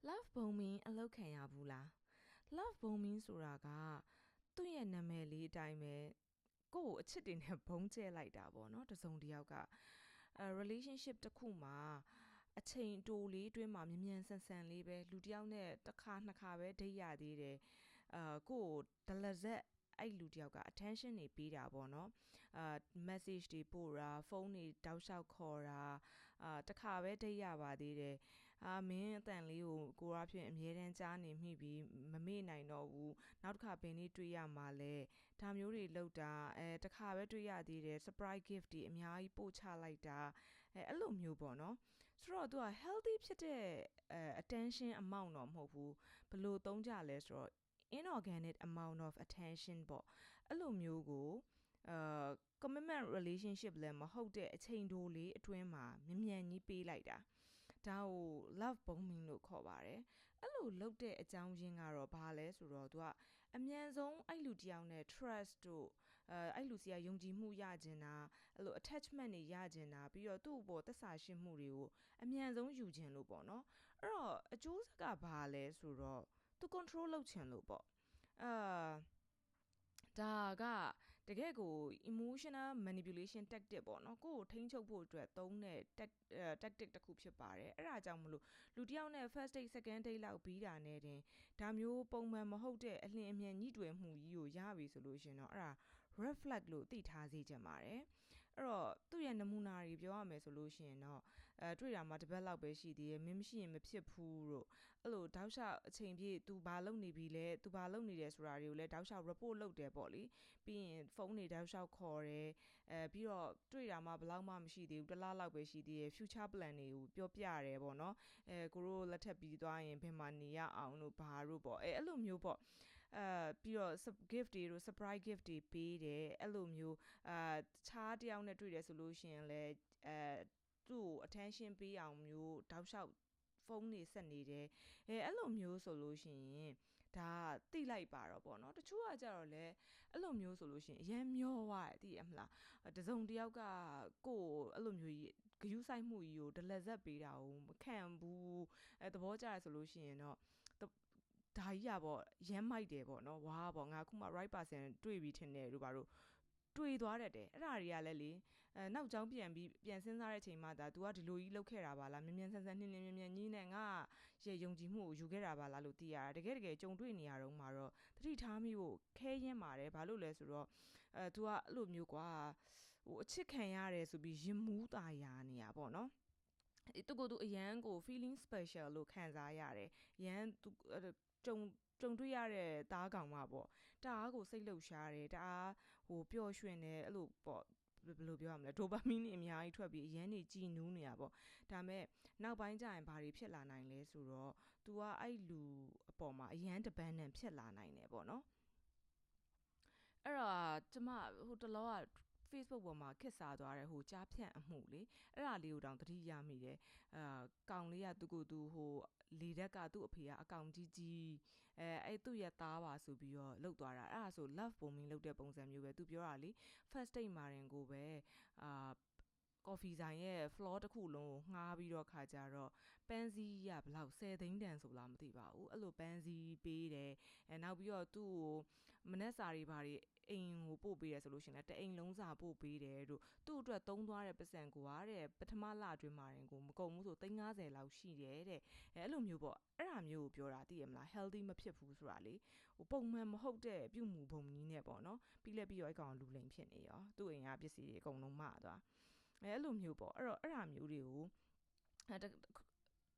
love bombing အလုပ်ခံရဘူးလား love bombing ဆိုတာကသူ့ရဲ့နာမည်လေးအတိုင်းပဲကိုယ့်ကိုအချစ်တင်နဲ့ဘုံကျဲလိုက်တာပေါ့နော်တစုံတစ်ယောက်ကrelationship တစ်ခုမှာအချိန်တိုလေးအတွင်းမှာမြ мян ဆန်ဆန်လေးပဲလူတစ်ယောက်နဲ့တစ်ခါနှစ်ခါပဲဒိတ်ရသေးတယ်ကိုယ့်ကိုဒလဇက်အဲ့လူတယောက်က attention တွေပေးတာပေါ့နော်message တွေပို့တာဖုန်းတွေတောက်လျှောက်ခေါ်တာတခါပဲဒိတ်ရပါသေးတယ်မင်းအတန်လေးကိုရာဖြင့်အမြဲတမ်းကြားနေမိပြီးမမေ့နိုင်တော့ဘူးနောက်တစ်ခါဘယ်နေ့တွေ့ရမှာလဲဒါမျိုးတွေလောက်တာတခါပဲတွေ့ရသေးတယ် surprise gift တွေအများကြီးပို့ချလိုက်တာအဲ့လိုမျိုးပေါ့နော်ဆိုတော့သူက healthy ဖြစ်တဲ့attention amount တော့မဟုတ်ဘူးဘယ်လိုသုံးကြလဲဆိုတော့inorganic amount of attention ပေါ့အဲ့လိုမျိုးကိုcommitment relationship လည်းမဟုတ်တဲ့အချိန်တိုလေးအတွင်းမှာမြ мян ကြီးပေးလိုက်တာဒါကို love bombing လို့ခေါ်ပါတယ်အဲ့လိုလုပ်တဲ့အကြောင်းရင်းကတော့ဘာလဲဆိုတော့သူကအမြန်ဆုံးအဲ့လူတယောက်နဲ့ trust တို့အဲ့လူစီကယုံကြည်မှုရကျင်တာအဲ့လို attachment တွေရကျင်တာပြီးတော့သူ့ဘောသက်စာရှိမှုတွေကိုအမြန်ဆုံးယူခြင်းလို့ပေါ့နော်အဲ့တော့အကျိုးဆက်ကဘာလဲဆိုတော့သူ control လုပ်ချင်လို့ပေါ့ဒါကတကယ်ကို emotional manipulation tactic ပေါ့နော်ကိုယ်ထိန်းချုပ်ဖို့အတွက်သုံးတဲ့ tactic တစ်ခုဖြစ်ပါတယ်အဲ့ဒါကြောင့်မလို့လူတစ်ယောက်နဲ့ first date second date လောက်ပြီးတာနဲ့တင်ဒါမျိုးပုံမှန်မဟုတ်တဲ့အလင်းအမြန်ညှိတွယ်မှုကြီးကိုရပြီဆိုလို့ရှင်တော့အဲ့ဒါ red flag လို့သိထားစေချင်ပါတယ်အဲ့တော့သူ့ရဲ့နမူနာတွေပြောရမယ်ဆိုလို့ရှင်တော့တွေ့တာမှတစ်ပတ်လောက်ပဲရှိသေးတယ်မင်းမရှိရင်မဖြစ်ဘူးလို့အဲ့လိုတောက်လျှောက်အချိန်ပြည့် तू ဘာလုပ်နေပြီလဲ तू ဘာလုပ်နေတယ်ဆိုတာတွေကိုလည်းတောက်လျှောက် report လုပ်တယ်ပေါ့လေပြီးရင်ဖုန်းတွေတောက်လျှောက်ခေါ်တယ်ပြီးတော့တွေ့တာမှဘယ်လောက်မှမရှိသေးဘူးတစ်လလောက်ပဲရှိသေးတယ် future plan တွေကိုပြောပြတယ်ပေါ့နော်ကိုတို့လက်ထပ်ပြီးသွားရင်ဘယ်မှာနေရအောင်လို့ဘာလို့ပေါ့အဲ့လိုမျိုးပေါ့ပြီးတော့ gift တွေတို့ surprise gift တွေပေးတယ်အဲ့လိုမျိုးခြားတယောက်နဲ့တွေ့တယ်ဆိုလို့ရှိရင်လည်းသူ့ကို attention ပေးအောင်မျိုးတောက်လျှောက်ဖုန်းနေဆက်နေတယ်အဲ့လိုမျိုးဆိုလို့ရှိရင်ဒါတိလိုက်ပါတော့ပေါ့နော်တချို့ကကြတော့လေအဲ့လိုမျိုးဆိုလို့ရှိရင်အရင်မျောသွားတယ်သိရမလားတစုံတယောက်ကကိုယ်အဲ့လိုမျိုးဂယုစိုက်မှုကြီးကိုဒလဇက်ပေးတာကိုမခံဘူးသဘောကျရဆိုလို့ရှိရင်တော့ဒါကြီးอ่ะပေါ့ရမ်းမိုက်တယ်ပေါ့နော်ဝါပေါ့ငါခုမှ right person တွေ့ပြီးထင်တယ်တို့ဘာလို့တွေ့သွားတတ်တယ်အဲ့ဒါတွေကလည်းလေနောက်ကြောင်းပြန်စဉ်းစားတဲ့အချိန်မှဒါ तू ကဒီလိုကြီးလောက်ခဲ့တာပါလားမြ мян ဆန်းဆန်းနှင်းမြကြီးနဲ့ငါရဲ့ယုံကြည်မှုကိုယူခဲ့တာပါလားလို့သိရတာတကယ်ကြုံတွေ့နေရတော့မှာတော့တတိထားမိဖို့ခဲရင်ပါတယ်ဘာလို့လဲဆိုတော့तू ကအဲ့လိုမျိုးကွာဟိုအချစ်ခံရတယ်ဆိုပြီးရင်မူးตาရနေရပေါ့နော်သူကိုသူအရန်ကို feeling special လို့ခံစားရတယ်ရန်သူကြုံတွေ့ရတဲ့သားကောင်မပေါ့တအားကိုစိတ်လှုပ်ရှားတယ်တအားဟိုပျော်ရွှင်တယ်အဲ့လိုပေါ့ဘယ်လိုပြောရမလဲဒိုပါမင်းတွေအများကြီးထွက်ပြီးအရန်နေကြည်နူးနေတာပေါ့ဒါမဲ့နောက်ပိုင်းကျရင်ဘာတွေဖြစ်လာနိုင်လဲဆိုတော့ तू ကအဲ့လူအပေါ်မှာအရန် dependent ဖြစ်လာနိုင်တယ်ပေါ့နော်အဲ့တော့ကျမဟိုတလောက Facebook ပေါ်မှာခက်စားသွားတဲ့ဟိုကြားဖြန့်အမှုလေအဲ့ဒါလေးကိုတောင်သတိရမိတယ်ကောင်လေးကသူကိုသူဟိုလေတက်ကသူ့အဖေကအကောင်ကြီးအဲ့သူ့ရဲ့သားပါဆိုပြီးတော့လှုပ်သွားတာအဲ့ဒါဆို love bombing လုပ်တဲ့ပုံစံမျိုးပဲသူပြောတာလေ first date မှာရင်ကိုပဲကော်ဖီဆိုင်ရဲ့ floor တစ်ခုလုံးကိုငှားပြီးတော့ခါကြတော့ပန်းစည်းရဘလောက်10သိန်းတန်ဆိုလားမသိပါဘူးအဲ့လိုပန်းစည်းပေးတယ်နောက်ပြီးတော့သူ့ကိုမနက်စာတွေဘာတွေအိမ်ကိုပို့ပေးတယ်ဆိုလို့ရှိရင်လည်းတအိမ်လုံးစာပို့ပေးတယ်တို့သူ့အတွက်သုံးသွားတဲ့ပတ်စံကိုတဲ့ပထမလအတွင်းမှာရင်ကိုမကုန်ဘူးဆို350လောက်ရှိတယ်တဲ့အဲ့လိုမျိုးပေါ့အဲ့ဒါမျိုးကိုပြောတာသိရမလား healthy မဖြစ်ဘူးဆိုတာလေဟိုပုံမှန်မဟုတ်တဲ့ပြုမှုပုံကြီးနဲ့ပေါ့နော်ပြီးလက်ပြီးတော့အကောင်လူလိမ်ဖြစ်နေရောသူ့အိမ်ကပစ္စည်းတွေအကုန်လုံးမှာသွားအဲ့လိုမျိုးပေါ့အဲ့တော့အဲ့ဒါမျိုးတွေကို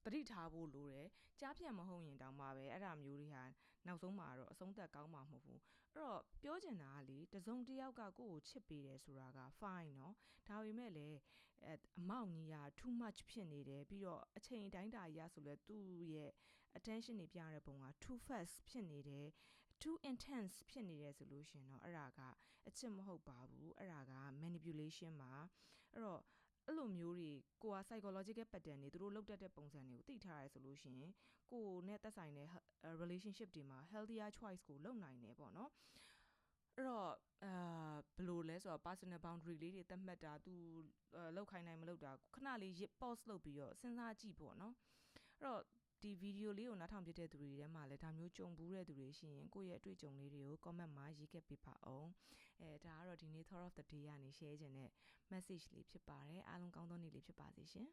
တတိထားဖို့လိုတယ်ကြားဖြတ်မဟုတ်ရင်တောင်မှပဲအဲ့ဒါမျိုးတွေဟာနောက်ဆုံးမှာတော့အဆုံးသက်ကောင်းမှာမဟုတ်ဘူးအဲ့တော့ပြောချင်တာကလေတစုံတစ်ယောက်ကကိုယ့်ကိုချစ်ပေးတယ်ဆိုတာက fine เนาะဒါပေမဲ့လည်းအမောက်ကြီးက too much ဖြစ်နေတယ်ပြီးတော့အချိန်တိုင်းတာရဆိုလဲသူ့ရဲ့ attention တွေပြရတဲ့ပုံက too fast ဖြစ်နေတယ် too intense ဖြစ်နေတယ်ဆိုလို့ရှင်เนาะအဲ့ဒါကအချစ်မဟုတ်ပါဘူးအဲ့ဒါက manipulation ပါအဲ့တော့အဲ့လိုမျိုးတွေကိုက psychological pattern တွေသူတို့လောက်တတ်တဲ့ပုံစံတွေကိုသိထားရဲဆိုလို့ရှိရင်ကိုနဲ့သက်ဆိုင်တဲ့ relationship တွေမှာ healthier choice ကိုလုပ်နိုင်တယ်ပေါ့နော်အဲ့တော့ဘယ်လိုလဲဆိုတော့ personal boundary လေးတွေသတ်မှတ်တာသူလောက်ခိုင်းနိုင်မလောက်တာခဏလေး pause လုပ်ပြီးတော့စဉ်းစားကြည့်ပေါ့နော်အဲ့တော့ ဒီ video လေးကိုနားထောင်ပြတဲ့သူတွေထဲမှာလည်းဒါမျိုးကြုံဘူးတဲ့သူတွေရှိရင်ကိုယ့်ရဲ့အတွေ့အကြုံလေးတွေကို comment မှာရေးခဲ့ပေးပါအောင်ဒါကတော့ဒီနေ့ thought of the day ကနေ share ခြင်းတဲ့ message လေးဖြစ်ပါတယ်အားလုံးကောင်းသောနေ့လေးဖြစ်ပါစေရှင်